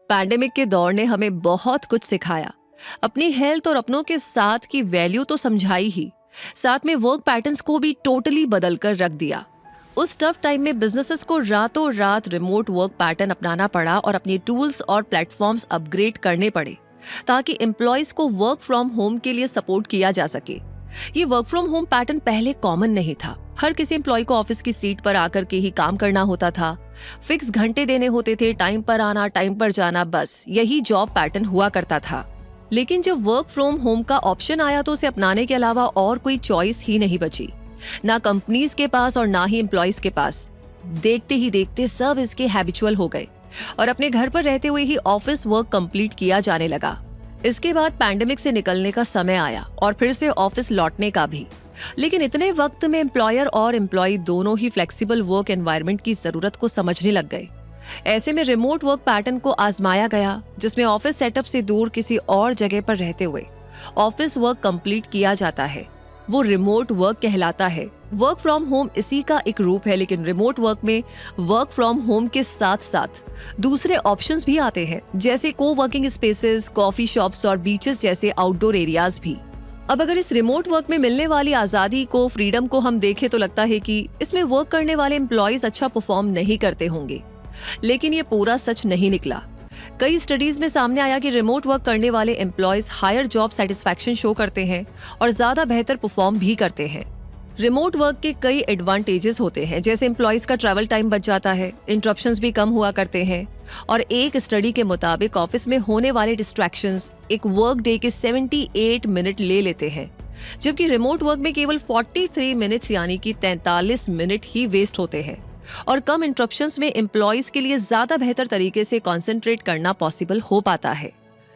Pandemic के दौर ने हमें बहुत कुछ सिखाया। अपनी हेल्थ और अपनों के साथ की वैल्यू तो समझाई ही, साथ में वर्क पैटर्न्स को भी टोटली बदल कर रख दिया। उस टफ टाइम में बिजनेसेस को रातों रात रिमोट वर्क पैटर्न अपनाना पड़ा और अपने टूल्स और प्लेटफॉर्म्स अपग्रेड करने पड़े ताकि एम्प्लॉयज को वर्क फ्रॉम होम के लिए सपोर्ट किया जा सके। ये वर्क फ्रॉम होम पैटर्न पहले कॉमन नहीं था। हर किसी एम्प्लॉय को ऑफिस की सीट पर आकर के ही काम करना होता था। फिक्स घंटे देने होते थे, टाइम पर आना, टाइम पर जाना, बस यही जॉब पैटर्न हुआ करता था। लेकिन जब वर्क फ्रॉम होम का ऑप्शन आया तो उसे अपनाने के अलावा और कोई चॉइस ही नहीं बची, ना कंपनीज के पास और ना ही एम्प्लॉयज के पास। देखते ही देखते सब इसके हैबिचुअल हो गए और अपने घर पर रहते हुए ही ऑफिस वर्क कंप्लीट किया जाने लगा। इसके बाद पैंडेमिक से निकलने का समय आया और फिर से ऑफिस लौटने का भी। लेकिन इतने वक्त में एम्प्लॉयर और एम्प्लॉय दोनों ही फ्लेक्सिबल वर्क एनवायरनमेंट की जरूरत को समझने लग गए। ऐसे में रिमोट वर्क पैटर्न को आजमाया गया, जिसमें ऑफिस सेटअप से दूर किसी और जगह पर रहते हुए ऑफिस वर्क कंप्लीट किया जाता है। वो रिमोट वर्क कहलाता है। वर्क फ्रॉम होम इसी का एक रूप है, लेकिन रिमोट वर्क में वर्क फ्रॉम होम के साथ साथ दूसरे ऑप्शंस भी आते हैं, जैसे को वर्किंग स्पेसेस, कॉफी शॉप्स और बीचेस जैसे आउटडोर एरियाज भी। अब अगर इस रिमोट वर्क में मिलने वाली आजादी को, फ्रीडम को हम देखें तो लगता है कि इसमें वर्क करने वाले एम्प्लॉयज अच्छा परफॉर्म नहीं करते होंगे, लेकिन ये पूरा सच नहीं निकला। कई स्टडीज में सामने आया कि रिमोट वर्क करने वाले employees higher job satisfaction show करते हैं और ज्यादा बेहतर परफॉर्म भी करते हैं। रिमोट वर्क के कई एडवांटेजेस होते हैं, जैसे एम्प्लॉयज का ट्रैवल टाइम बच जाता है, इंटरप्शंस भी कम हुआ करते हैं और एक स्टडी के मुताबिक ऑफिस में होने वाले डिस्ट्रैक्शंस एक वर्क डे के 78 मिनट ले लेते हैं, जबकि रिमोट वर्क में केवल 43 मिनट्स यानी कि 43 मिनट ही वेस्ट होते हैं। और कम इंटरप्शंस में एम्प्लॉयज के लिए ज्यादा बेहतर तरीके से कॉन्सेंट्रेट करना पॉसिबल हो पाता है।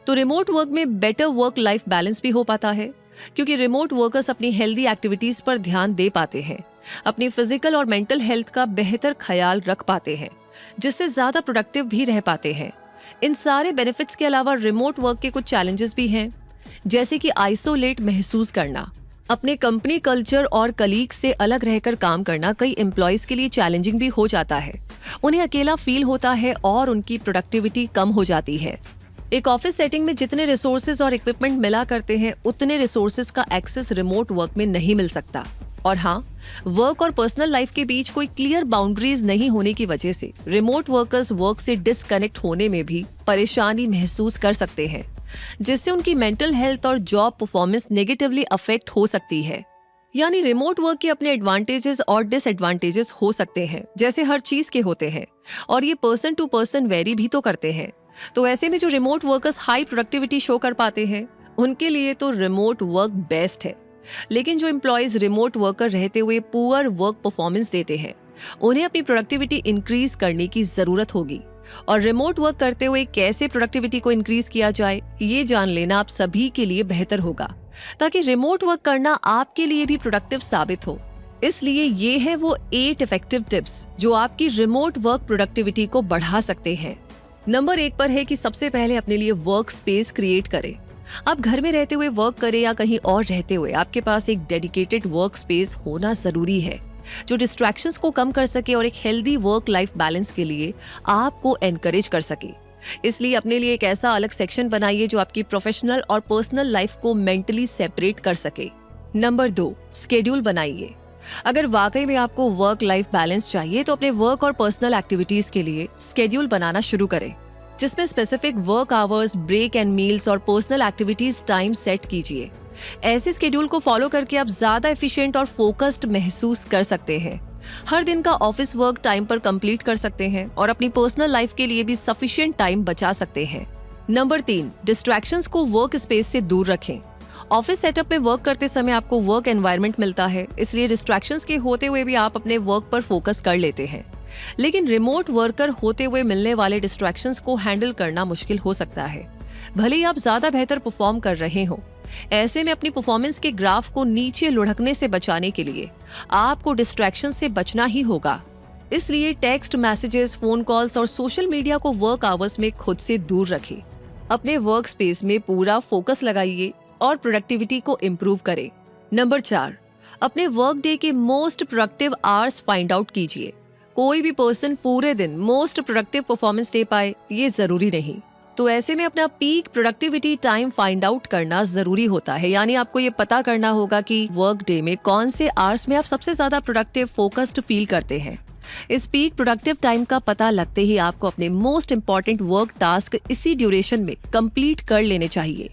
तो रिमोट वर्क में बेटर वर्क लाइफ बैलेंस भी हो पाता है, क्योंकि रिमोट वर्कर्स अपनी हेल्दी एक्टिविटीज पर ध्यान दे पाते हैं, अपनी फिजिकल और मेंटल हेल्थ का बेहतर ख्याल रख पाते हैं, जिससे ज्यादा प्रोडक्टिव भी रह पाते हैं। इन सारे बेनिफिट्स के अलावा रिमोट वर्क के कुछ चैलेंजेस भी हैं, जैसे कि आइसोलेट महसूस करना। अपने कंपनी कल्चर और कलीग से अलग रहकर काम करना कई एम्प्लॉयज के लिए चैलेंजिंग भी हो जाता है। उन्हें अकेला फील होता है और उनकी प्रोडक्टिविटी कम हो जाती है। एक ऑफिस सेटिंग में जितने रिसोर्सेज और इक्विपमेंट मिला करते हैं, उतने रिसोर्सेज का एक्सेस रिमोट वर्क में नहीं मिल सकता। और हाँ, वर्क और पर्सनल लाइफ के बीच कोई क्लियर बाउंड्रीज नहीं होने की वजह से रिमोट वर्कर्स वर्क से डिस्कनेक्ट होने में भी परेशानी महसूस कर सकते हैं, जिससे उनकी मेंटल हेल्थ और जॉब परफॉर्मेंस नेगेटिवली अफेक्ट हो सकती है। यानी रिमोट वर्क के अपने एडवांटेजेस और डिसएडवांटेजेस हो सकते हैं, जैसे हर चीज के होते हैं, और ये पर्सन टू पर्सन वेरी भी तो करते हैं। तो ऐसे में जो remote workers high productivity show कर पाते हैं, उनके लिए तो रिमोट वर्क बेस्ट है। लेकिन जो एम्प्लॉयज रिमोट वर्कर रहते हुए पुअर वर्क परफॉर्मेंस देते हैं, उन्हें अपनी प्रोडक्टिविटी इंक्रीज करने की जरूरत होगी। और रिमोट वर्क करते हुए कैसे प्रोडक्टिविटी को इंक्रीज किया जाए, ये जान लेना आप सभी के लिए बेहतर होगा, ताकि रिमोट वर्क करना आपके लिए भी प्रोडक्टिव साबित हो। इसलिए ये है वो 8 इफेक्टिव टिप्स जो आपकी रिमोट वर्क प्रोडक्टिविटी को बढ़ा सकते हैं। नंबर 1 पर है कि सबसे पहले अपने लिए वर्क स्पेस क्रिएट करें। आप घर में रहते हुए वर्क करें या कहीं और रहते हुए, आपके पास एक डेडिकेटेड वर्क स्पेस होना जरूरी है, जो डिस्ट्रैक्शंस को कम कर सके और एक हेल्दी वर्क लाइफ बैलेंस के लिए आपको एनकरेज कर सके। इसलिए अपने लिए एक ऐसा अलग सेक्शन बनाइए जो आपकी प्रोफेशनल और पर्सनल लाइफ को मेंटली सेपरेट कर सके। नंबर 2, स्केड्यूल बनाइए। अगर वाकई में आपको वर्क लाइफ बैलेंस चाहिए तो अपने वर्क और पर्सनल एक्टिविटीज के लिए स्केड्यूल बनाना शुरू करें, जिसमें specific work hours, break and meals और पर्सनल एक्टिविटीज टाइम सेट कीजिए। ऐसे स्केड्यूल को फॉलो करके आप ज्यादा एफिशिएंट और फोकस्ड महसूस कर सकते हैं। हर दिन का ऑफिस वर्क टाइम पर कंप्लीट कर सकते हैं और अपनी पर्सनल लाइफ के लिए भी सफिशिएंट टाइम बचा सकते हैं। नंबर 3, डिस्ट्रैक्शंस को वर्क स्पेस से दूर रखें। ऑफिस सेटअप में वर्क करते समय आपको वर्क एनवायरनमेंट मिलता है, इसलिए डिस्ट्रैक्शंस के होते हुए भी आप अपने वर्क पर फोकस कर लेते हैं। लेकिन रिमोट वर्कर होते हुए मिलने वाले डिस्ट्रैक्शंस को हैंडल करना मुश्किल हो सकता है, भले ही आप ज्यादा बेहतर परफॉर्म कर रहे हो। ऐसे में अपनी परफॉर्मेंस के ग्राफ को नीचे लुढ़कने से बचाने के लिए आपको डिस्ट्रैक्शन से बचना ही होगा। इसलिए टेक्स्ट मैसेजेस, फोन कॉल्स और सोशल मीडिया को वर्क आवर्स में खुद से दूर रखें। अपने वर्क स्पेस में पूरा फोकस लगाइए और प्रोडक्टिविटी को इम्प्रूव करें। नंबर 4, अपने वर्क डे के most productive hours find out कीजिए। कोई भी पर्सन पूरे दिन मोस्ट प्रोडक्टिव परफॉर्मेंस दे पाए, ये जरूरी नहीं। तो ऐसे में अपना peak productivity time find out करना जरूरी होता है। यानी आपको ये पता करना होगा कि वर्क डे में कौन से आवर्स में आप सबसे ज्यादा प्रोडक्टिव फोकस्ड फील करते हैं। इस पीक प्रोडक्टिव टाइम का पता लगते ही आपको अपने मोस्ट इंपॉर्टेंट वर्क टास्क इसी ड्यूरेशन में कंप्लीट कर लेने चाहिए।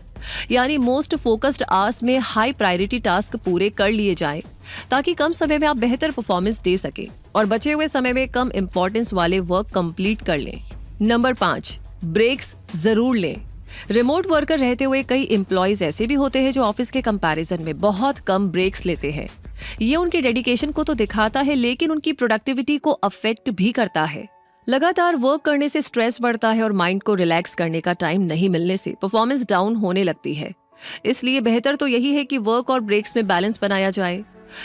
यानी मोस्ट फोकस्ड आवर्स में हाई प्रायोरिटी टास्क पूरे कर लिए जाएं, ताकि कम समय में आप बेहतर परफॉर्मेंस दे सके और बचे हुए समय में कम इंपॉर्टेंस वाले वर्क कंप्लीट कर लें। नंबर 5, ब्रेक्स जरूर लें। रिमोट वर्कर रहते हुए कई एम्प्लॉयज ऐसे भी होते हैं जो ऑफिस के कंपैरिजन में बहुत कम ब्रेक्स लेते हैं। ये उनके डेडिकेशन को तो दिखाता है, लेकिन उनकी प्रोडक्टिविटी को अफेक्ट भी करता है। लगातार वर्क करने से स्ट्रेस बढ़ता है और माइंड को रिलैक्स करने का टाइम नहीं मिलने से परफॉर्मेंस डाउन होने लगती है। इसलिए बेहतर तो यही है कि वर्क और ब्रेक्स में बैलेंस बनाया जाए।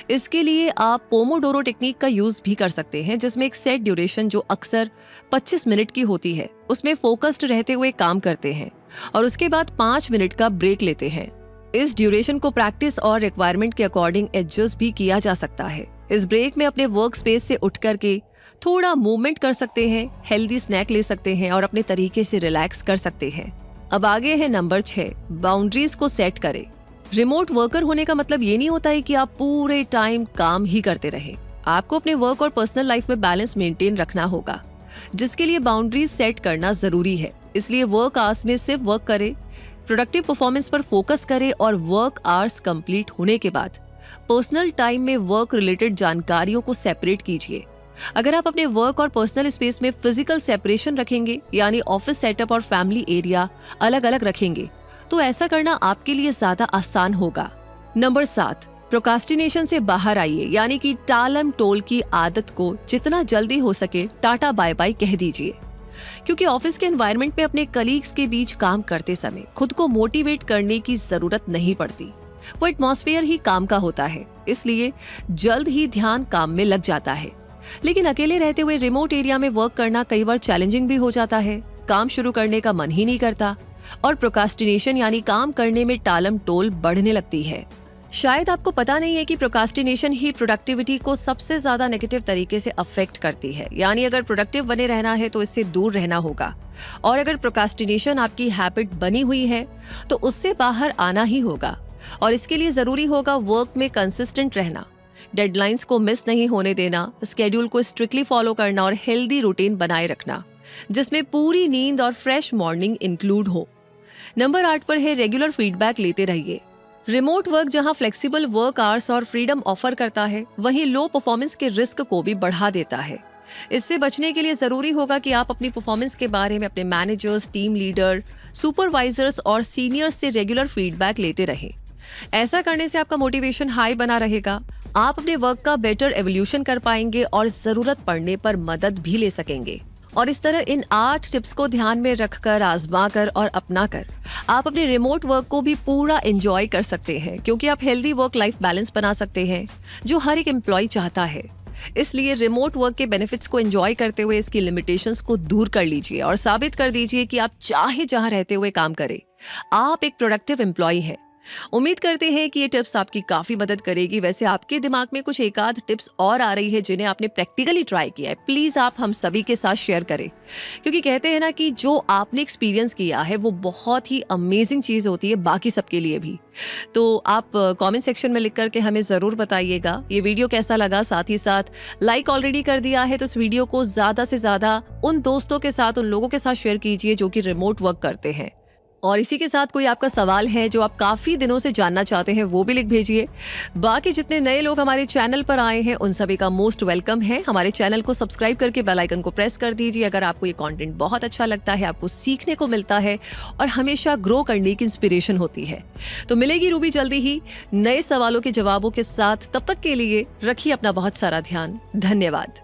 इसके लिए आप पोमोडोरो टेक्निक का यूज भी कर सकते हैं, जिसमें एक सेट ड्यूरेशन जो अक्सर 25 मिनट की होती है उसमें फोकस्ड रहते हुए काम करते हैं और उसके बाद 5 मिनट का ब्रेक लेते हैं। इस ड्यूरेशन को प्रैक्टिस और रिक्वायरमेंट के अकॉर्डिंग एडजस्ट भी किया जा सकता है। इस ब्रेक में अपने वर्क स्पेस से उठ करके थोड़ा मूवमेंट कर सकते हैं, हेल्दी स्नैक ले सकते हैं और अपने तरीके से रिलैक्स कर सकते हैं। अब आगे है नंबर 6, बाउंड्रीज को सेट करें। रिमोट वर्कर होने का मतलब ये नहीं होता है कि आप पूरे टाइम काम ही करते रहें। आपको अपने वर्क और पर्सनल लाइफ में बैलेंस मेंटेन रखना होगा, जिसके लिए बाउंड्रीज सेट करना जरूरी है। इसलिए वर्क आवर्स में सिर्फ वर्क करें, प्रोडक्टिव परफॉर्मेंस पर फोकस करें और वर्क आवर्स कंप्लीट होने के बाद पर्सनल टाइम में वर्क रिलेटेड जानकारियों को सेपरेट कीजिए। अगर आप अपने वर्क और पर्सनल स्पेस में फिजिकल सेपरेशन रखेंगे, यानी ऑफिस सेटअप और फैमिली एरिया अलग अलग रखेंगे, तो ऐसा करना आपके लिए ज्यादा आसान होगा। नंबर 7, प्रोक्रास्टिनेशन से बाहर आइए। यानी कि टालम टोल की आदत को जितना जल्दी हो सके टाटा बाय बाय कह दीजिए, क्योंकि ऑफिस के एनवायरनमेंट में अपने कलीग्स के बीच काम करते समय खुद को मोटिवेट करने की जरूरत नहीं पड़ती। वो एटमॉस्फेयर ही काम का होता है, इसलिए जल्द ही ध्यान काम में लग जाता है। लेकिन अकेले रहते हुए रिमोट एरिया में वर्क करना कई बार चैलेंजिंग भी हो जाता है। काम शुरू करने का मन ही नहीं करता और प्रोक्रास्टिनेशन यानी काम करने में टालम टोल बढ़ने लगती है। शायद आपको पता नहीं है कि प्रोक्रास्टिनेशन ही प्रोडक्टिविटी को सबसे ज्यादा नेगेटिव तरीके से अफेक्ट करती है। यानी अगर प्रोडक्टिव बने रहना है तो इससे दूर रहना होगा, और अगर प्रोक्रास्टिनेशन आपकी हैबिट बनी हुई है तो उससे बाहर आना ही होगा। और इसके लिए जरूरी होगा वर्क में कंसिस्टेंट रहना, डेडलाइंस को मिस नहीं होने देना, स्केड्यूल को स्ट्रिक्टली फॉलो करना और हेल्दी रूटीन बनाए रखना, जिसमें पूरी नींद और फ्रेश मॉर्निंग इंक्लूड हो। नंबर 8 पर है रेगुलर फीडबैक लेते रहिए। रिमोट वर्क जहां फ्लेक्सिबल वर्क आवर्स और फ्रीडम ऑफर करता है, वहीं लो परफॉर्मेंस के रिस्क को भी बढ़ा देता है। इससे बचने के लिए जरूरी होगा कि आप अपनी परफॉर्मेंस के बारे में अपने मैनेजर्स, टीम लीडर, सुपरवाइजर्स और सीनियर्स से रेगुलर फीडबैक लेते रहें। ऐसा करने से आपका मोटिवेशन हाई बना रहेगा, आप अपने वर्क का बेटर एवोल्यूशन कर पाएंगे और जरूरत पड़ने पर मदद भी ले सकेंगे। और इस तरह इन 8 टिप्स को ध्यान में रखकर, आजमा कर और अपना कर आप अपने रिमोट वर्क को भी पूरा एंजॉय कर सकते हैं, क्योंकि आप हेल्दी वर्क लाइफ बैलेंस बना सकते हैं, जो हर एक एम्प्लॉय चाहता है। इसलिए रिमोट वर्क के बेनिफिट्स को एंजॉय करते हुए इसकी लिमिटेशंस को दूर कर लीजिए और साबित कर दीजिए कि आप चाहे जहां रहते हुए काम करें, आप एक प्रोडक्टिव एम्प्लॉय हैं। उम्मीद करते हैं कि ये टिप्स आपकी काफी मदद करेगी। वैसे आपके दिमाग में कुछ एक आध टिप्स और आ रही है जिन्हें आपने प्रैक्टिकली ट्राई किया है, प्लीज आप हम सभी के साथ शेयर करें, क्योंकि कहते हैं ना कि जो आपने एक्सपीरियंस किया है वो बहुत ही अमेजिंग चीज होती है बाकी सबके लिए भी। तो आप कमेंट सेक्शन में लिख करके हमें जरूर बताइएगा ये वीडियो कैसा लगा। साथ ही साथ लाइक ऑलरेडी कर दिया है तो इस वीडियो को ज्यादा से ज्यादा उन दोस्तों के साथ, उन लोगों के साथ शेयर कीजिए जो कि रिमोट वर्क करते हैं। और इसी के साथ कोई आपका सवाल है जो आप काफी दिनों से जानना चाहते हैं, वो भी लिख भेजिए। बाकी जितने नए लोग हमारे चैनल पर आए हैं उन सभी का मोस्ट वेलकम है। हमारे चैनल को सब्सक्राइब करके बेल आइकन को प्रेस कर दीजिए अगर आपको ये कंटेंट बहुत अच्छा लगता है, आपको सीखने को मिलता है और हमेशा ग्रो करने की इंस्पिरेशन होती है। तो मिलेगी रूबी जल्दी ही नए सवालों के जवाबों के साथ। तब तक के लिए रखिए अपना बहुत सारा ध्यान। धन्यवाद।